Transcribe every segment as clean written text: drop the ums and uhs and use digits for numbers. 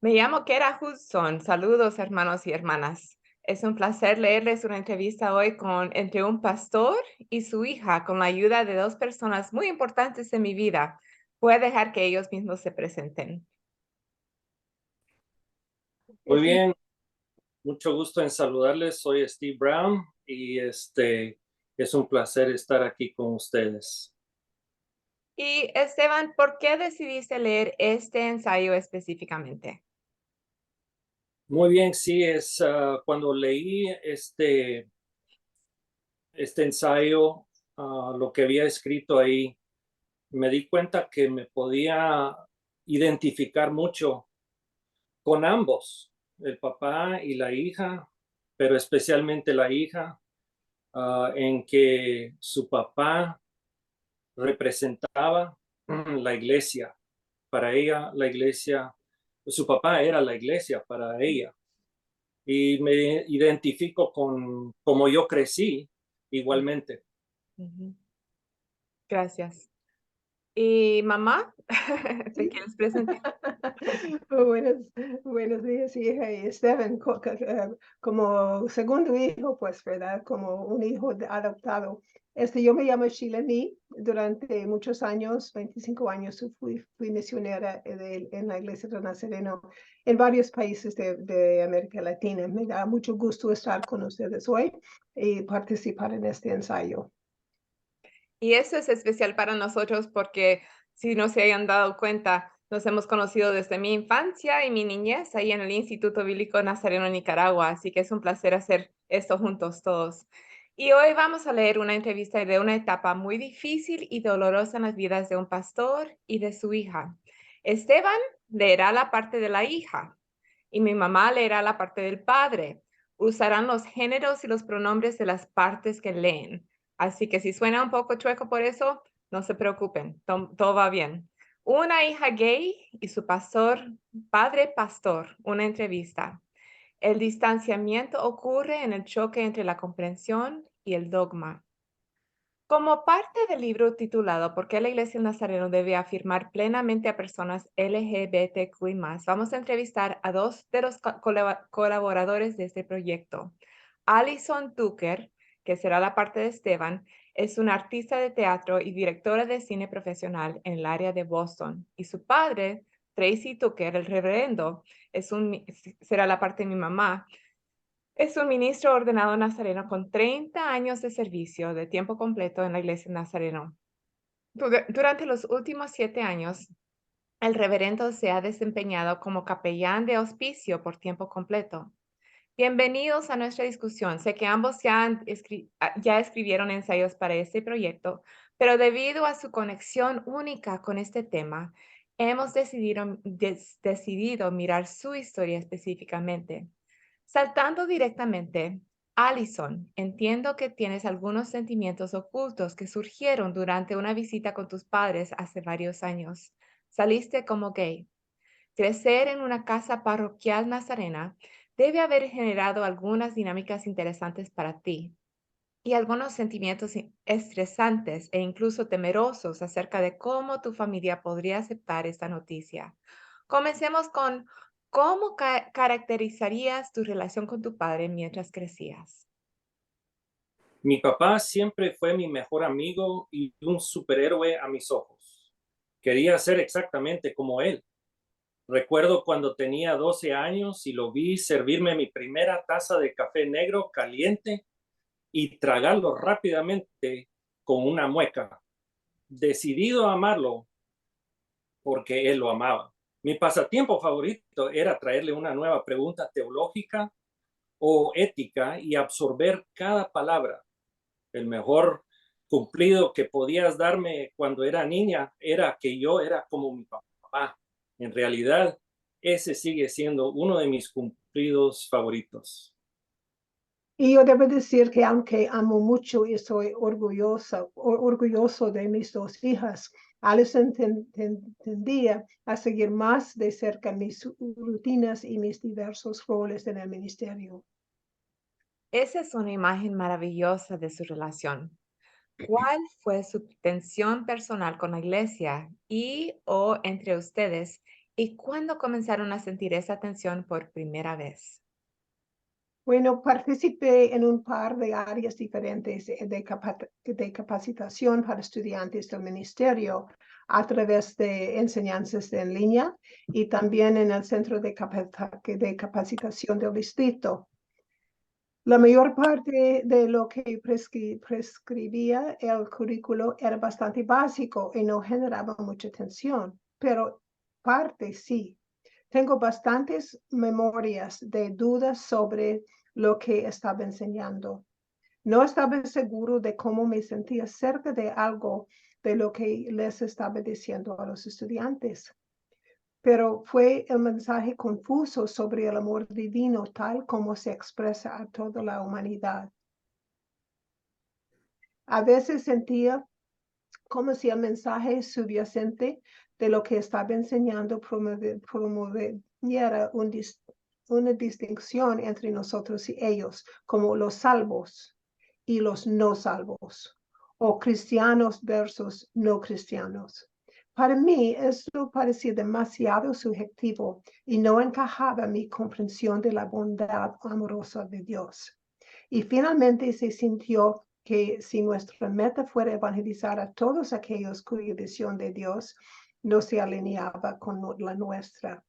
Me llamo Kera Hudson. Saludos, hermanos y hermanas. Es un placer leerles una entrevista hoy entre un pastor y su hija con la ayuda de dos personas muy importantes en mi vida. Voy a dejar que ellos mismos se presenten. Muy Sí, bien, mucho gusto en saludarles. Soy Steve Brown y es un placer estar aquí con ustedes. Y Esteban, ¿por qué decidiste leer este ensayo específicamente? Muy bien, sí, cuando leí este ensayo, lo que había escrito ahí, me di cuenta que me podía identificar mucho con ambos, el papá y la hija, pero especialmente la hija, en que su papá representaba la iglesia. Para ella, la iglesia, su papá era la iglesia para ella. Y me identifico con como yo crecí igualmente. Ujú. Gracias. ¿Y mamá? ¿Te sí. quieres presentar? Buenos, buenos días, hija y Esteban, como segundo hijo, pues, ¿verdad? Como un hijo adoptado. Yo me llamo Sheila Nee. Durante muchos años, 25 años, fui misionera en la Iglesia de Nazareno en varios países de América Latina. Me da mucho gusto estar con ustedes hoy y participar en este ensayo. Y eso es especial para nosotros porque si no se hayan dado cuenta, nos hemos conocido desde mi infancia y mi niñez ahí en el Instituto Bíblico Nazareno, Nicaragua. Así que es un placer hacer esto juntos todos. Y hoy vamos a leer una entrevista de una etapa muy difícil y dolorosa en las vidas de un pastor y de su hija. Esteban leerá la parte de la hija y mi mamá leerá la parte del padre. Usarán los géneros y los pronombres de las partes que leen. Así que si suena un poco chueco por eso, no se preocupen, todo va bien. Una hija gay y su padre pastor, una entrevista. El distanciamiento ocurre en el choque entre la comprensión y el dogma. Como parte del libro titulado ¿Por qué la Iglesia Nazareno debe afirmar plenamente a personas LGBTQI+, vamos a entrevistar a dos de los colaboradores de este proyecto. Alison Tucker, que será la parte de Esteban, es una artista de teatro y directora de cine profesional en el área de Boston. Y su padre, Tracy Tucker, el reverendo, será la parte de mi mamá. Es un ministro ordenado nazareno con 30 años de servicio de tiempo completo en la Iglesia Nazareno. Durante los últimos 7 años, el reverendo se ha desempeñado como capellán de hospicio por tiempo completo. Bienvenidos a nuestra discusión. Sé que ambos ya escribieron ensayos para este proyecto, pero debido a su conexión única con este tema, hemos decidido mirar su historia específicamente. Saltando directamente, Alison, entiendo que tienes algunos sentimientos ocultos que surgieron durante una visita con tus padres hace varios años. Saliste como gay. Crecer en una casa parroquial nazarena debe haber generado algunas dinámicas interesantes para ti y algunos sentimientos estresantes e incluso temerosos acerca de cómo tu familia podría aceptar esta noticia. Comencemos con cómo caracterizarías tu relación con tu padre mientras crecías. Mi papá siempre fue mi mejor amigo y un superhéroe a mis ojos. Quería ser exactamente como él. Recuerdo cuando tenía 12 años y lo vi servirme mi primera taza de café negro caliente y tragarlo rápidamente con una mueca. Decidido a amarlo porque él lo amaba. Mi pasatiempo favorito era traerle una nueva pregunta teológica o ética y absorber cada palabra. El mejor cumplido que podías darme cuando era niña era que yo era como mi papá. En realidad, ese sigue siendo uno de mis cumplidos favoritos. Y yo debo decir que aunque amo mucho y estoy orgulloso de mis dos hijas, Alison tendía a seguir más de cerca mis rutinas y mis diversos roles en el ministerio. Esa es una imagen maravillosa de su relación. ¿Cuál fue su tensión personal con la iglesia y o entre ustedes ¿Y cuándo comenzaron a sentir esa tensión por primera vez? Bueno, participé en un par de áreas diferentes de capacitación para estudiantes del ministerio a través de enseñanzas en línea y también en el centro de capacitación del distrito. La mayor parte de lo que prescribía el currículo era bastante básico y no generaba mucha tensión, pero parte sí. Tengo bastantes memorias de dudas sobre lo que estaba enseñando. No estaba seguro de cómo me sentía cerca de algo de lo que les estaba diciendo a los estudiantes. Pero fue el mensaje confuso sobre el amor divino tal como se expresa a toda la humanidad. A veces sentía como si el mensaje subyacente de lo que estaba enseñando promoviera una distinción entre nosotros y ellos, como los salvos y los no salvos, o cristianos versus no cristianos. Para mí, esto parecía demasiado subjetivo y no encajaba en mi comprensión de la bondad amorosa de Dios. Y finalmente se sintió que si nuestra meta fuera evangelizar a todos aquellos cuya visión de Dios no se alineaba con la nuestra.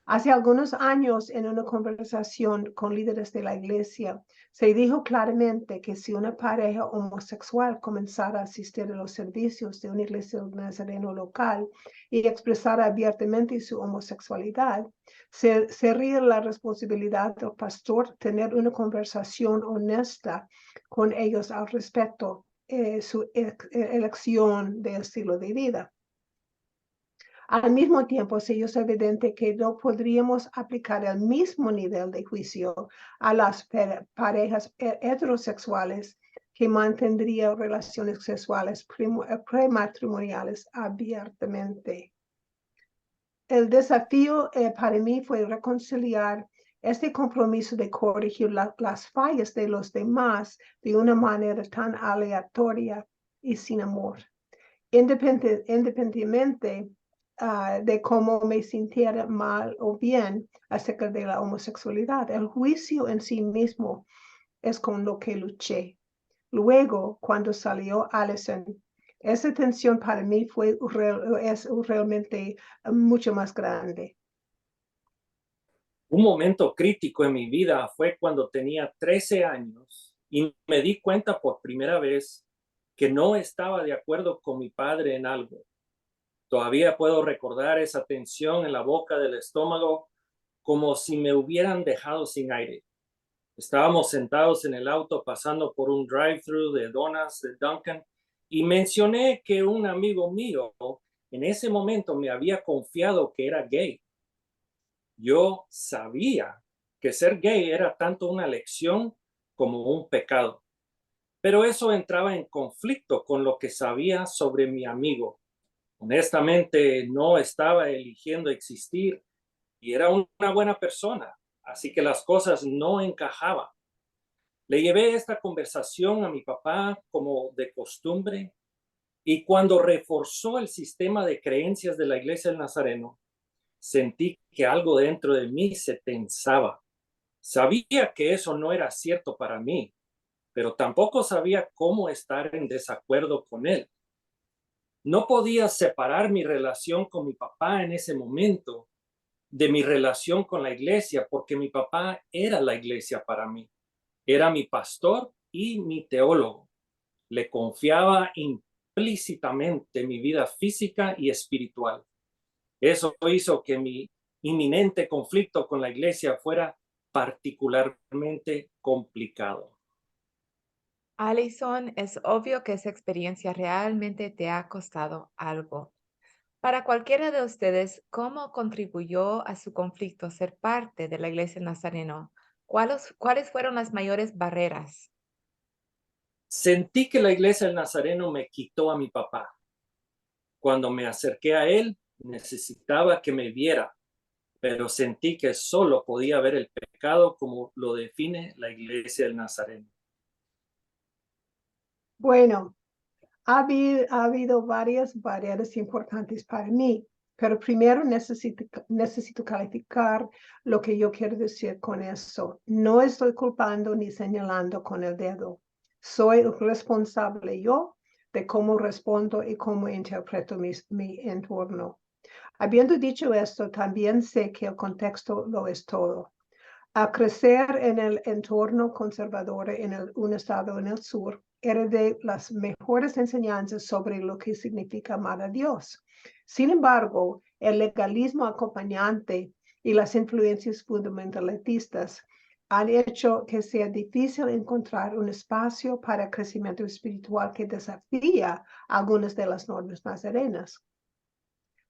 Hace algunos años, en una conversación con líderes de la iglesia, se dijo claramente que si una pareja homosexual comenzara a asistir a los servicios de una iglesia nazareno local y expresara abiertamente su homosexualidad, sería la responsabilidad del pastor tener una conversación honesta con ellos al respecto de su elección de estilo de vida. Al mismo tiempo, se hizo evidente que no podríamos aplicar el mismo nivel de juicio a las parejas heterosexuales que mantendrían relaciones sexuales prematrimoniales abiertamente. El desafío para mí fue reconciliar este compromiso de corregir las fallas de los demás de una manera tan aleatoria y sin amor. Independientemente de cómo me sintiera mal o bien acerca de la homosexualidad. El juicio en sí mismo es con lo que luché. Luego, cuando salió Allison, esa tensión para mí es realmente mucho más grande. Un momento crítico en mi vida fue cuando tenía 13 años y me di cuenta por primera vez que no estaba de acuerdo con mi padre en algo. Todavía puedo recordar esa tensión en la boca del estómago como si me hubieran dejado sin aire. Estábamos sentados en el auto pasando por un drive-thru de donuts de Dunkin' y mencioné que un amigo mío en ese momento me había confiado que era gay. Yo sabía que ser gay era tanto una lección como un pecado, pero eso entraba en conflicto con lo que sabía sobre mi amigo. Honestamente, no estaba eligiendo existir y era una buena persona, así que las cosas no encajaban. Le llevé esta conversación a mi papá como de costumbre y cuando reforzó el sistema de creencias de la Iglesia del Nazareno, sentí que algo dentro de mí se tensaba. Sabía que eso no era cierto para mí, pero tampoco sabía cómo estar en desacuerdo con él. No podía separar mi relación con mi papá en ese momento de mi relación con la iglesia, porque mi papá era la iglesia para mí. Era mi pastor y mi teólogo. Le confiaba implícitamente mi vida física y espiritual. Eso hizo que mi inminente conflicto con la iglesia fuera particularmente complicado. Alison, es obvio que esa experiencia realmente te ha costado algo. Para cualquiera de ustedes, ¿cómo contribuyó a su conflicto ser parte de la Iglesia Nazareno? ¿Cuáles fueron las mayores barreras? Sentí que la iglesia del Nazareno me quitó a mi papá. Cuando me acerqué a él, necesitaba que me viera, pero sentí que solo podía ver el pecado como lo define la iglesia del Nazareno. Bueno, ha habido varias barreras importantes para mí. Pero primero necesito calificar lo que yo quiero decir con eso. No estoy culpando ni señalando con el dedo. Soy responsable yo de cómo respondo y cómo interpreto mi entorno. Habiendo dicho esto, también sé que el contexto lo es todo. Al crecer en el entorno conservador en un estado en el sur, heredé las mejores enseñanzas sobre lo que significa amar a Dios. Sin embargo, el legalismo acompañante y las influencias fundamentalistas han hecho que sea difícil encontrar un espacio para crecimiento espiritual que desafía algunas de las normas nazarenas.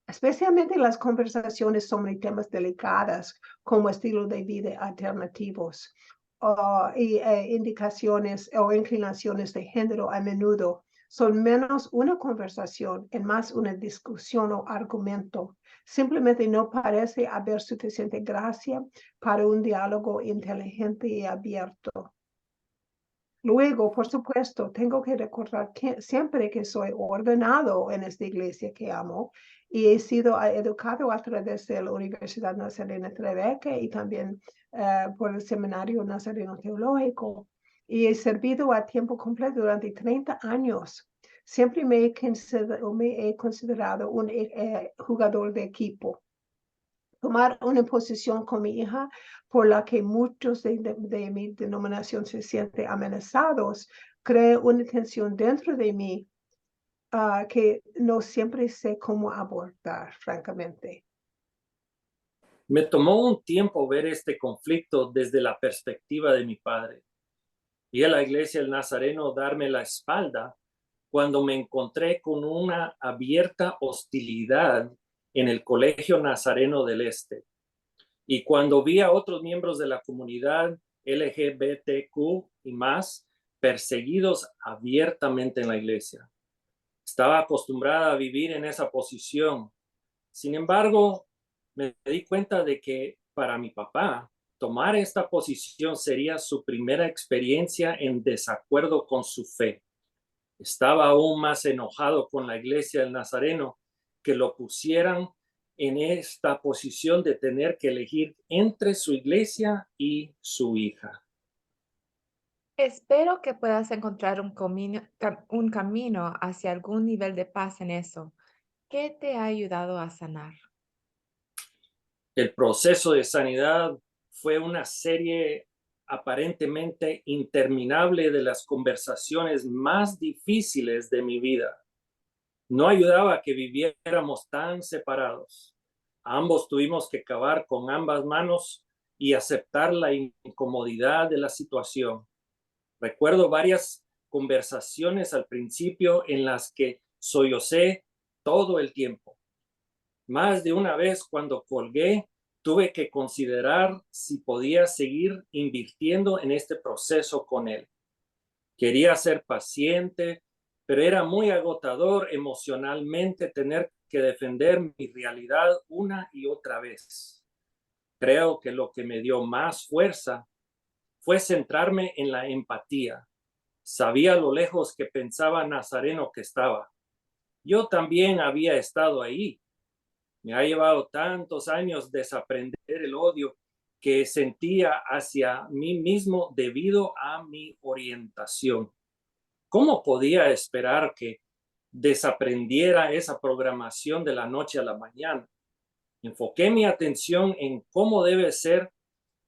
Especialmente las conversaciones sobre temas delicados como estilo de vida alternativos y indicaciones o inclinaciones de género a menudo son menos una conversación y más una discusión o argumento. Simplemente no parece haber suficiente gracia para un diálogo inteligente y abierto. Luego, por supuesto, tengo que recordar que siempre que soy ordenado en esta iglesia que amo y he sido educado a través de la Universidad Nazarena Tribeca y también por el Seminario Nazareno Teológico y he servido a tiempo completo durante 30 años. Siempre me he considerado un jugador de equipo. Tomar una posición con mi hija por la que muchos de mi denominación se sienten amenazados, crea una tensión dentro de mí que no siempre sé cómo abordar, francamente. Me tomó un tiempo ver este conflicto desde la perspectiva de mi padre. Y a la iglesia del Nazareno darme la espalda cuando me encontré con una abierta hostilidad en el Colegio Nazareno del Este. Y cuando vi a otros miembros de la comunidad LGBTQ y más perseguidos abiertamente en la iglesia. Estaba acostumbrada a vivir en esa posición. Sin embargo, me di cuenta de que para mi papá, tomar esta posición sería su primera experiencia en desacuerdo con su fe. Estaba aún más enojado con la iglesia del Nazareno que lo pusieran en esta posición de tener que elegir entre su iglesia y su hija. Espero que puedas encontrar un camino hacia algún nivel de paz en eso. ¿Qué te ha ayudado a sanar? El proceso de sanidad fue una serie aparentemente interminable de las conversaciones más difíciles de mi vida. No ayudaba a que viviéramos tan separados. Ambos tuvimos que cavar con ambas manos y aceptar la incomodidad de la situación. Recuerdo varias conversaciones al principio en las que sollocé todo el tiempo. Más de una vez cuando colgué, tuve que considerar si podía seguir invirtiendo en este proceso con él. Quería ser paciente, pero era muy agotador emocionalmente tener que defender mi realidad una y otra vez. Creo que lo que me dio más fuerza fue centrarme en la empatía. Sabía lo lejos que pensaba Nazareno que estaba. Yo también había estado ahí. Me ha llevado tantos años desaprender el odio que sentía hacia mí mismo debido a mi orientación. ¿Cómo podía esperar que desaprendiera esa programación de la noche a la mañana? Enfoqué mi atención en cómo debe ser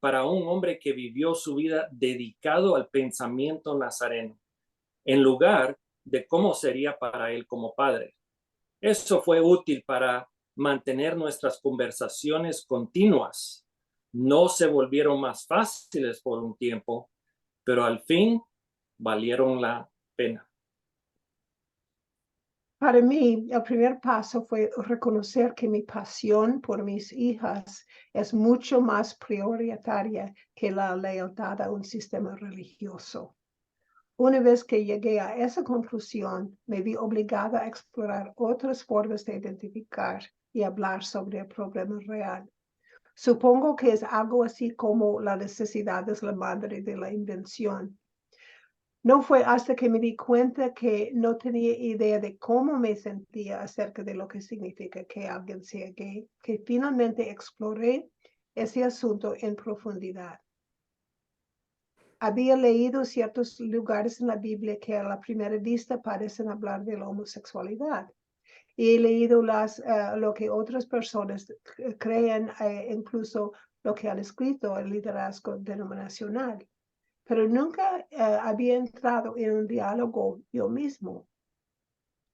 para un hombre que vivió su vida dedicado al pensamiento nazareno, en lugar de cómo sería para él como padre. Eso fue útil para mantener nuestras conversaciones continuas. No se volvieron más fáciles por un tiempo, pero al fin valieron la pena. Para mí, el primer paso fue reconocer que mi pasión por mis hijas es mucho más prioritaria que la lealtad a un sistema religioso. Una vez que llegué a esa conclusión, me vi obligada a explorar otras formas de identificar y hablar sobre el problema real. Supongo que es algo así como la necesidad es la madre de la invención. No fue hasta que me di cuenta que no tenía idea de cómo me sentía acerca de lo que significa que alguien sea gay, que finalmente exploré ese asunto en profundidad. Había leído ciertos lugares en la Biblia que a la primera vista parecen hablar de la homosexualidad. Y he leído lo que otras personas creen, incluso lo que han escrito el liderazgo denominacional. Pero nunca había entrado en un diálogo yo mismo.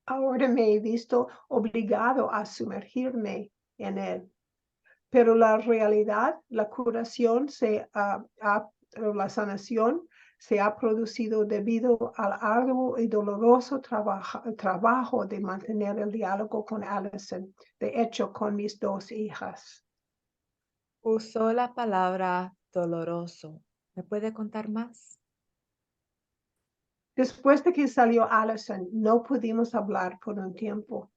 Ahora me he visto obligado a sumergirme en él. Pero la realidad, la curación, la sanación se ha producido debido al arduo y doloroso trabajo de mantener el diálogo con Allison, de hecho, con mis 2 hijas. Usó la palabra doloroso. ¿Me puede contar más? Después de que salió Allison, no pudimos hablar por un tiempo.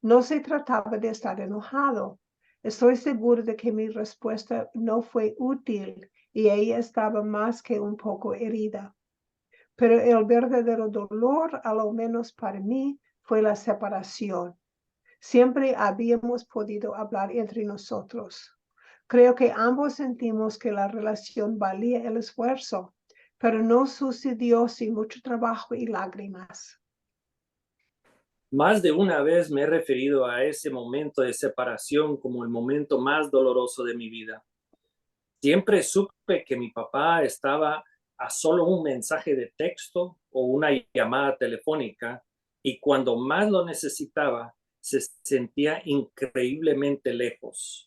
No se trataba de estar enojado. Estoy seguro de que mi respuesta no fue útil y ella estaba más que un poco herida. Pero el verdadero dolor, a lo menos para mí, fue la separación. Siempre habíamos podido hablar entre nosotros. Creo que ambos sentimos que la relación valía el esfuerzo, pero no sucedió sin mucho trabajo y lágrimas. Más de una vez me he referido a ese momento de separación como el momento más doloroso de mi vida. Siempre supe que mi papá estaba a solo un mensaje de texto o una llamada telefónica y cuando más lo necesitaba se sentía increíblemente lejos.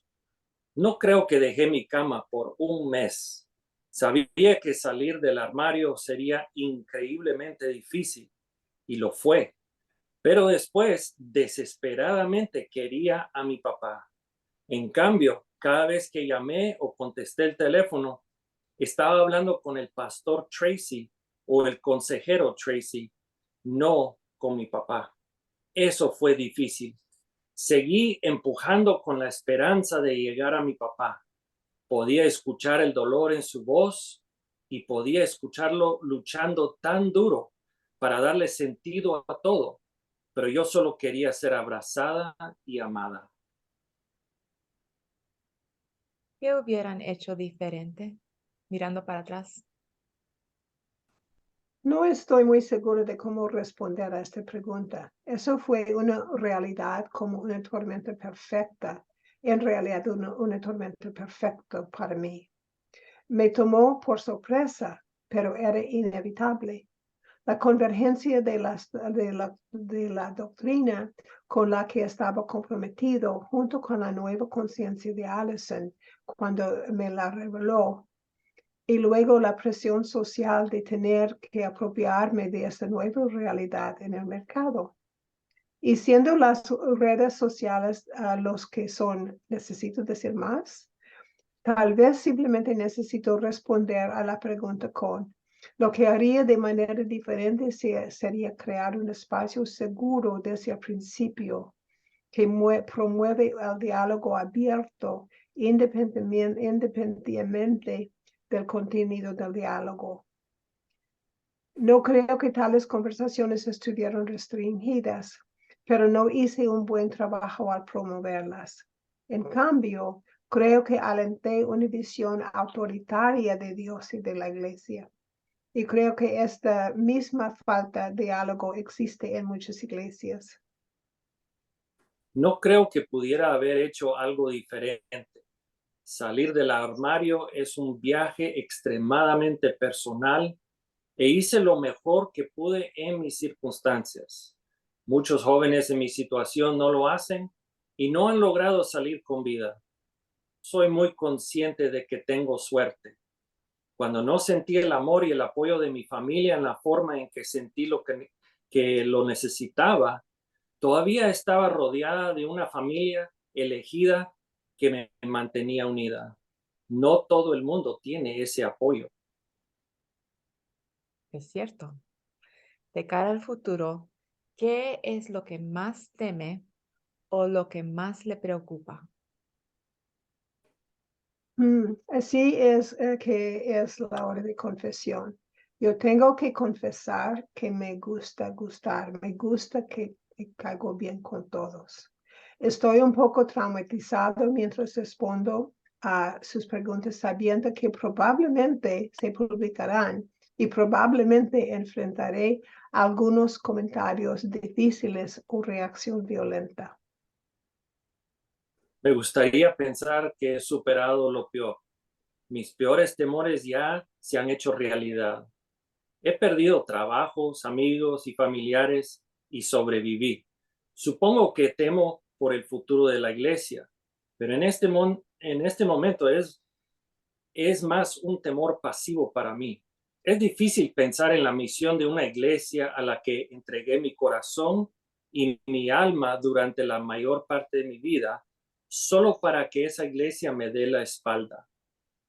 No creo que dejé mi cama por un mes. Sabía que salir del armario sería increíblemente difícil y lo fue. Pero después desesperadamente quería a mi papá. En cambio, cada vez que llamé o contesté el teléfono, estaba hablando con el pastor Tracy o el consejero Tracy, no con mi papá. Eso fue difícil. Seguí empujando con la esperanza de llegar a mi papá. Podía escuchar el dolor en su voz y podía escucharlo luchando tan duro para darle sentido a todo, pero yo solo quería ser abrazada y amada. ¿Qué hubieran hecho diferente mirando para atrás? No estoy muy seguro de cómo responder a esta pregunta. Eso fue una realidad como una tormenta perfecta. En realidad, una tormenta perfecta para mí. Me tomó por sorpresa, pero era inevitable. La convergencia de la doctrina con la que estaba comprometido, junto con la nueva conciencia de Allison, cuando me la reveló, y luego la presión social de tener que apropiarme de esta nueva realidad en el mercado. Y siendo las redes sociales los que son, necesito decir más, tal vez simplemente necesito responder a la pregunta con, lo que haría de manera diferente sería crear un espacio seguro desde el principio que promueve el diálogo abierto independientemente del contenido del diálogo. No creo que tales conversaciones estuvieron restringidas, pero no hice un buen trabajo al promoverlas. En cambio, creo que alenté una visión autoritaria de Dios y de la Iglesia. Y creo que esta misma falta de diálogo existe en muchas iglesias. No creo que pudiera haber hecho algo diferente. Salir del armario es un viaje extremadamente personal e hice lo mejor que pude en mis circunstancias. Muchos jóvenes en mi situación no lo hacen y no han logrado salir con vida. Soy muy consciente de que tengo suerte. Cuando no sentí el amor y el apoyo de mi familia en la forma en que sentí que lo necesitaba, todavía estaba rodeada de una familia elegida que me mantenía unida. No todo el mundo tiene ese apoyo. Es cierto. De cara al futuro, ¿qué es lo que más teme o lo que más le preocupa? Así es que es la hora de confesión. Yo tengo que confesar que me gusta gustar, me gusta que caigo bien con todos. Estoy un poco traumatizado mientras respondo a sus preguntas, sabiendo que probablemente se publicarán y probablemente enfrentaré algunos comentarios difíciles o reacción violenta. Me gustaría pensar que he superado lo peor. Mis peores temores ya se han hecho realidad. He perdido trabajos, amigos y familiares y sobreviví. Supongo que temo por el futuro de la iglesia, pero en este momento es más un temor pasivo para mí. Es difícil pensar en la misión de una iglesia a la que entregué mi corazón y mi alma durante la mayor parte de mi vida, solo para que esa iglesia me dé la espalda.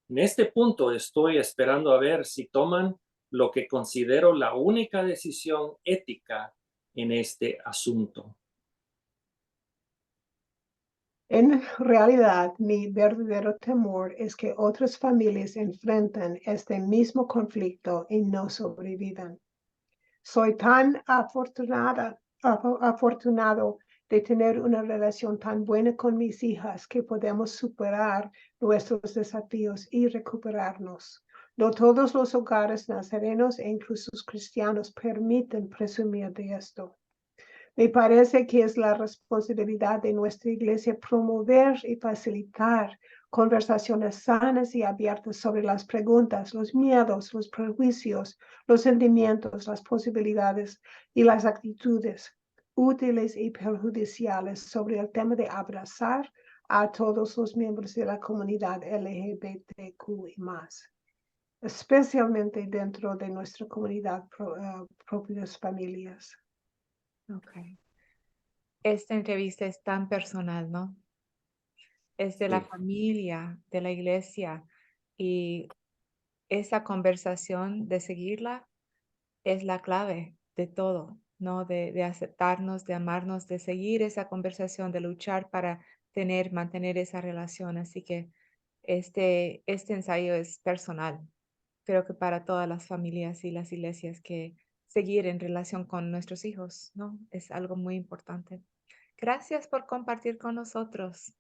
En este punto estoy esperando a ver si toman lo que considero la única decisión ética en este asunto. En realidad, mi verdadero temor es que otras familias enfrenten este mismo conflicto y no sobrevivan. Soy tan afortunado de tener una relación tan buena con mis hijas que podemos superar nuestros desafíos y recuperarnos. No todos los hogares nazarenos e incluso cristianos permiten presumir de esto. Me parece que es la responsabilidad de nuestra iglesia promover y facilitar conversaciones sanas y abiertas sobre las preguntas, los miedos, los prejuicios, los sentimientos, las posibilidades y las actitudes útiles y perjudiciales sobre el tema de abrazar a todos los miembros de la comunidad LGBTQ y más, especialmente dentro de nuestra comunidad, propias familias. Okay. Esta entrevista es tan personal, ¿no? Es de la Sí. familia, de la iglesia, y esa conversación de seguirla es la clave de todo, ¿no? De aceptarnos, de amarnos, de seguir esa conversación, de luchar para mantener esa relación. Así que este ensayo es personal. Creo que para todas las familias y las iglesias que seguir en relación con nuestros hijos, ¿no? Es algo muy importante. Gracias por compartir con nosotros.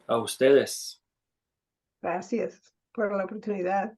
A ustedes. Gracias por la oportunidad.